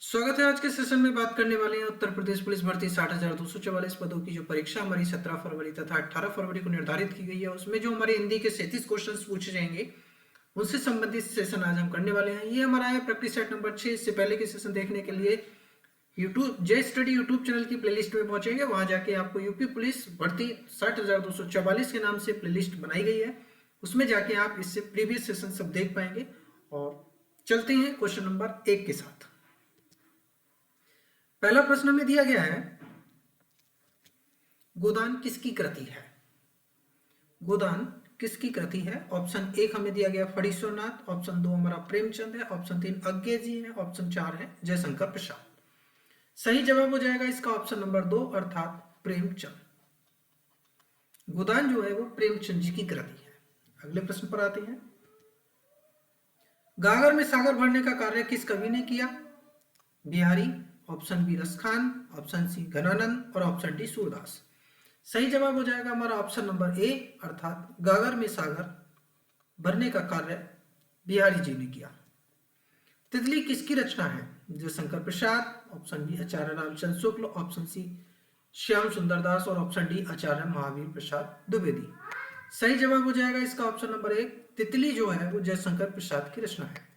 स्वागत है। आज के सेशन में बात करने वाले हैं उत्तर प्रदेश पुलिस भर्ती 60,244 पदों की जो परीक्षा हमारी 17 फरवरी तथा 18 फरवरी को निर्धारित की गई है, उसमें जो हमारे हिंदी के 37 क्वेश्चंस पूछे जाएंगे उनसे संबंधित सेशन आज हम करने वाले हैं। ये हमारा है प्रैक्टिस सेट नंबर 6। इससे पहले के सेशन देखने के लिए यूट्यूब जे स्टडी यूट्यूब चैनल की प्लेलिस्ट में पहुंचेंगे। वहां जाके आपको यूपी पुलिस भर्ती 60,244 के नाम से प्लेलिस्ट बनाई गई है, उसमें जाके आप इससे प्रीवियस सेशन सब देख पाएंगे। और चलते हैं क्वेश्चन नंबर 1 के साथ। पहला प्रश्न में दिया गया है, गोदान किसकी कृति है? गोदान किसकी कृति है? ऑप्शन 1 हमें दिया गया फणीश्वरनाथ, ऑप्शन 2 हमारा प्रेमचंद है, ऑप्शन 3 अज्ञे जी है, ऑप्शन 4 है जयशंकर प्रसाद। सही जवाब हो जाएगा इसका ऑप्शन नंबर 2 अर्थात प्रेमचंद। गोदान जो है वो प्रेमचंद जी की कृति है। अगले प्रश्न पर आते हैं। गागर में सागर भरने का कार्य किस कवि ने किया? बिहारी, ऑप्शन बी रस खान, ऑप्शन सी घनानंद और ऑप्शन डी सूरदास। सही जवाब हो जाएगा हमारा ऑप्शन नंबर ए अर्थात गागर में सागर भरने का कार्य बिहारी जी ने किया। तितली किसकी रचना है? जयशंकर प्रसाद, ऑप्शन बी आचार्य रामचंद्र शुक्ल, ऑप्शन सी श्याम सुंदर दास और ऑप्शन डी आचार्य महावीर प्रसाद द्विवेदी। सही जवाब हो जाएगा इसका ऑप्शन नंबर 1, तितली जो है वो जयशंकर प्रसाद की रचना है।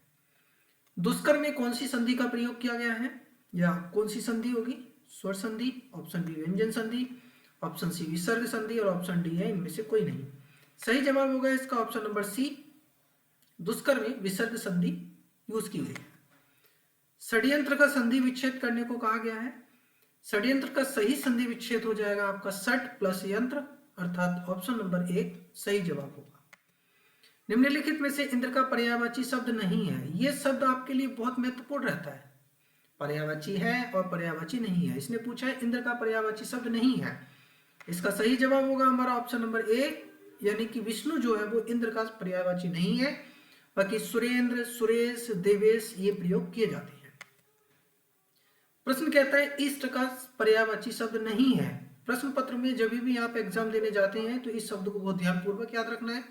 दुष्कर में कौन सी संधि का प्रयोग किया गया है या कौन सी संधि होगी? स्वर संधि, ऑप्शन बी व्यंजन संधि, ऑप्शन सी विसर्ग संधि और ऑप्शन डी है इनमें से कोई नहीं। सही जवाब होगा इसका ऑप्शन नंबर सी, दुष्कर में विसर्ग संधि यूज की गई है। षड्यंत्र का संधि विच्छेद करने को कहा गया है। षड्यंत्र का सही संधि विच्छेद हो जाएगा आपका षट प्लस यंत्र अर्थात ऑप्शन नंबर 1 सही जवाब होगा। निम्नलिखित में से इंद्र का पर्यायवाची शब्द नहीं है। यह शब्द आपके लिए बहुत महत्वपूर्ण रहता है। पर्यायवाची है और पर्यायवाची नहीं है। इसने पूछा है इंद्र का पर्यायवाची शब्द नहीं है। इसका सही जवाब होगा हमारा ऑप्शन नंबर 1 यानी कि विष्णु जो है वो इंद्र का पर्यायवाची नहीं है, बाकी सुरेंद्र, सुरेश, देवेश ये प्रयोग किए जाते हैं। प्रश्न कहता है इष्ट का पर्यायवाची शब्द नहीं है। प्रश्न पत्र में जब भी आप एग्जाम देने जाते हैं तो इस शब्द को बहुत ध्यानपूर्वक याद रखना है।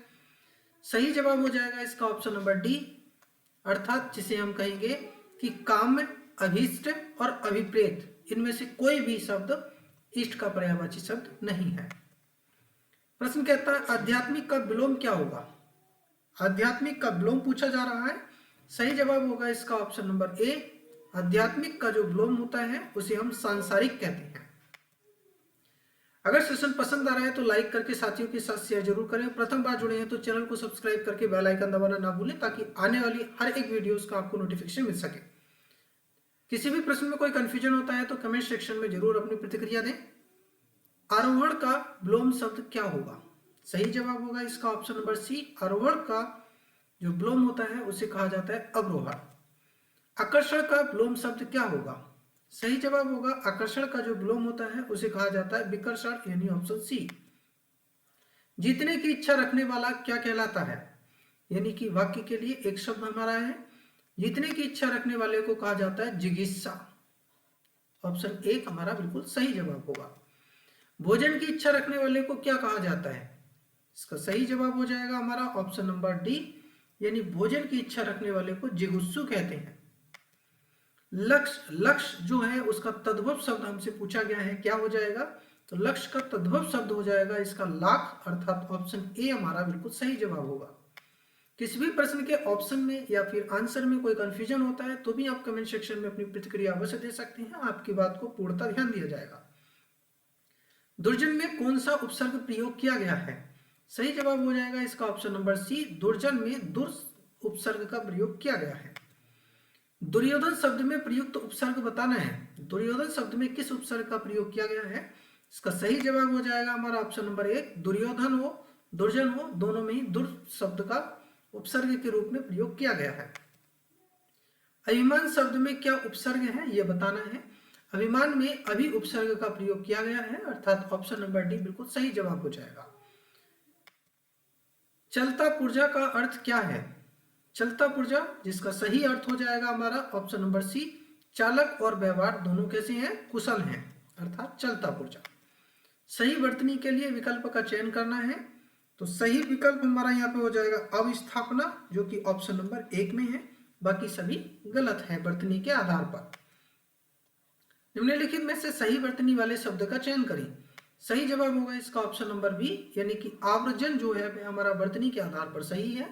सही जवाब हो जाएगा इसका ऑप्शन नंबर डी अर्थात जिसे हम कहेंगे कि काम्य, अभीष्ट और अभिप्रेत इनमें से कोई भी शब्द इष्ट का पर्यायवाची शब्द नहीं है। प्रश्न कहता है आध्यात्मिक का विलोम क्या होगा? आध्यात्मिक का विलोम पूछा जा रहा है। सही जवाब होगा इसका ऑप्शन नंबर ए, आध्यात्मिक का जो विलोम होता है उसे हम सांसारिक कहते हैं। अगर सेशन पसंद आ रहा है तो लाइक करके साथियों के साथ शेयर जरूर करें। प्रथम बार जुड़े हैं तो चैनल को सब्सक्राइब करके बेल आइकन दबाना ना भूलें ताकि आने वाली हर एक वीडियोस का आपको नोटिफिकेशन मिल सके। किसी भी प्रश्न में कोई कंफ्यूजन होता है तो कमेंट सेक्शन में जरूर अपनी प्रतिक्रिया दें। आरोहण का विलोम शब्द क्या होगा? सही जवाब होगा इसका ऑप्शन नंबर सी, आरोहण का जो विलोम होता है उसे कहा जाता है अवरोहण। आकर्षण का विलोम शब्द क्या होगा? सही जवाब होगा आकर्षण का जो विलोम होता है उसे कहा जाता है विकर्षण यानी ऑप्शन सी। जीतने की इच्छा रखने वाला क्या कहलाता है? यानी कि वाक्य के लिए एक शब्द हमारा है, जीतने की इच्छा रखने वाले को कहा जाता है जिगीषा। ऑप्शन 1 हमारा बिल्कुल सही जवाब होगा। भोजन की इच्छा रखने वाले को क्या कहा जाता है? इसका सही जवाब हो जाएगा हमारा ऑप्शन नंबर डी यानी भोजन की इच्छा रखने वाले को जिगुस्सु कहते हैं। लक्ष्य, लक्ष्य जो है उसका तद्भव शब्द हमसे पूछा गया है, क्या हो जाएगा? तो लक्ष्य का तद्भव शब्द हो जाएगा इसका लाख अर्थात ऑप्शन ए हमारा बिल्कुल सही जवाब होगा। किसी भी प्रश्न के ऑप्शन में या फिर आंसर में कोई कंफ्यूजन होता है तो भी आप कमेंट सेक्शन में अपनी प्रतिक्रिया अवश्य दे सकते हैं, आपकी बात को पूर्णतः ध्यान दिया जाएगा। दुर्जन में कौन सा उपसर्ग प्रयोग किया गया है? सही जवाब हो जाएगा इसका ऑप्शन नंबर सी, दुर्जन में दुर उपसर्ग का प्रयोग किया गया है। दुर्योधन शब्द में प्रयुक्त उपसर्ग बताना है। दुर्योधन शब्द में किस उपसर्ग का प्रयोग किया गया है? इसका सही जवाब हो जाएगा हमारा ऑप्शन नंबर 1, दुर्योधन हो, दुर्जन हो, दोनों में ही दुर शब्द का उपसर्ग के रूप में प्रयोग किया गया है। अभिमान शब्द में क्या उपसर्ग है यह बताना है। अभिमान में अभि उपसर्ग का प्रयोग किया गया है अर्थात ऑप्शन नंबर डी बिल्कुल सही जवाब हो जाएगा। चलता पुर्जा का अर्थ क्या है? चलता पुर्जा जिसका सही अर्थ हो जाएगा हमारा ऑप्शन नंबर सी, चालक और व्यवहार दोनों कैसे हैं? कुशल हैं अर्थात चलता पुर्जा। सही वर्तनी के लिए विकल्प का चयन करना है तो सही विकल्प हमारा यहाँ पे हो जाएगा अविस्थापना जो कि ऑप्शन नंबर 1 में है, बाकी सभी गलत है वर्तनी के आधार पर। निम्नलिखित में से सही वर्तनी वाले शब्द का चयन करें। सही जवाब होगा इसका ऑप्शन नंबर बी, यानी कि आवर्जन जो है हमारा वर्तनी के आधार पर सही है।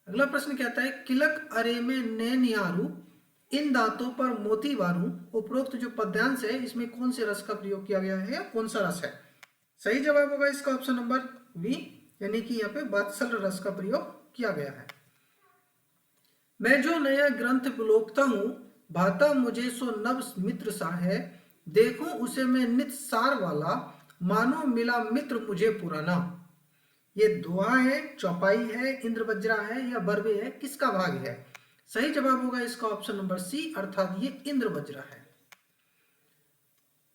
अगला प्रश्न कहता है किलक अरे में नैनियारू इन दांतों पर मोती वारू। उपरोक्त जो पद्यांश है इसमें कौन से रस का प्रयोग किया गया है या कौन सा रस है? सही जवाब होगा इसका ऑप्शन नंबर बी, यानी कि यहाँ पे वात्सल रस का प्रयोग किया गया है। मैं जो नया ग्रंथ विलोकता हूं भाता मुझे सो नव मित्र सा है। देखूं उसे मैं नित सार वाला मानो मिला मित्र मुझे पुराना। ये दोहा है, चौपाई है, इंद्रवज्रा है या बरवे है, किसका भाग है? सही जवाब होगा इसका ऑप्शन नंबर सी, अर्थात ये इंद्रवज्रा है।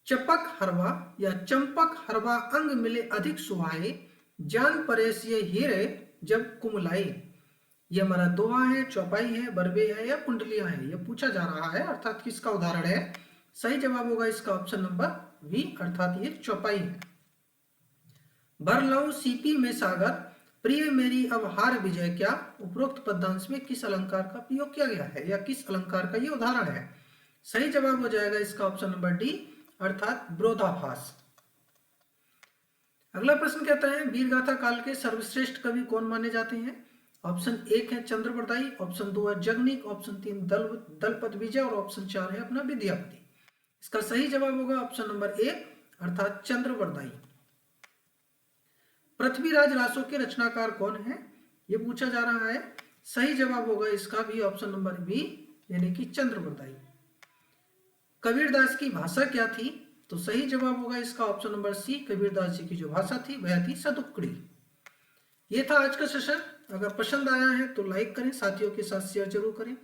चपक हरवा या चंपक हरवा अंग मिले अधिक सुहाए। जान परेश ये हीरे जब कुमलाए। ये हमारा दोहा है, चौपाई है, बरवे है या कुंडलियां है, ये पूछा जा रहा है, अर्थात किसका उदाहरण है? सही जवाब होगा इसका ऑप्शन नंबर बी, अर्थात ये चौपाई है। भर लाऊं सीपी में सागर प्रिय मेरी अब हार विजय क्या। उपरोक्त पद्यांश में किस अलंकार का प्रयोग किया गया है या किस अलंकार का ये उदाहरण है? सही जवाब हो जाएगा इसका ऑप्शन नंबर डी, अर्थात विरोधाभास। अगला प्रश्न कहता है वीरगाथा काल के सर्वश्रेष्ठ कवि कौन माने जाते हैं? ऑप्शन 1 है चंद्रवरदाई, ऑप्शन 2 है जगनीक, ऑप्शन 3 दलपत विजय और ऑप्शन 4 है अपना विद्यापति। इसका सही जवाब होगा ऑप्शन नंबर ए, अर्थात चंद्रवरदाई। पृथ्वीराज रासों के रचनाकार कौन है, ये पूछा जा रहा है। सही जवाब होगा इसका भी ऑप्शन नंबर बी, यानी कि चंद्रवरदाई। कबीरदास की भाषा क्या थी? तो सही जवाब होगा इसका option number C, Kabirdas ji की जो भाषा थी वह थी सतुक्कड़ी। ये था आज का सेशन। अगर पसंद आया है तो लाइक करें, साथियों के साथ शेयर जरूर करें।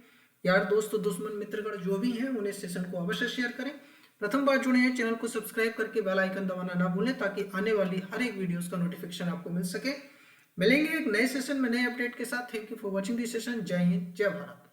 यार दोस्तों, दुश्मन मित्रगण जो भी हैं उन्हें सेशन को अवश्य शेयर करें। प्रथम बार जुड़े हैं चैनल को सब्सक्राइब करके बेल आइकन दबाना ना भूलें ताकि आने वाली हर एक वीडियोस का नोटिफिकेशन आपको मिल सके। मिलेंगे एक नए सेशन में नए अपडेट के साथ। Thank you for watching this session. जय हिंद, जय भारत।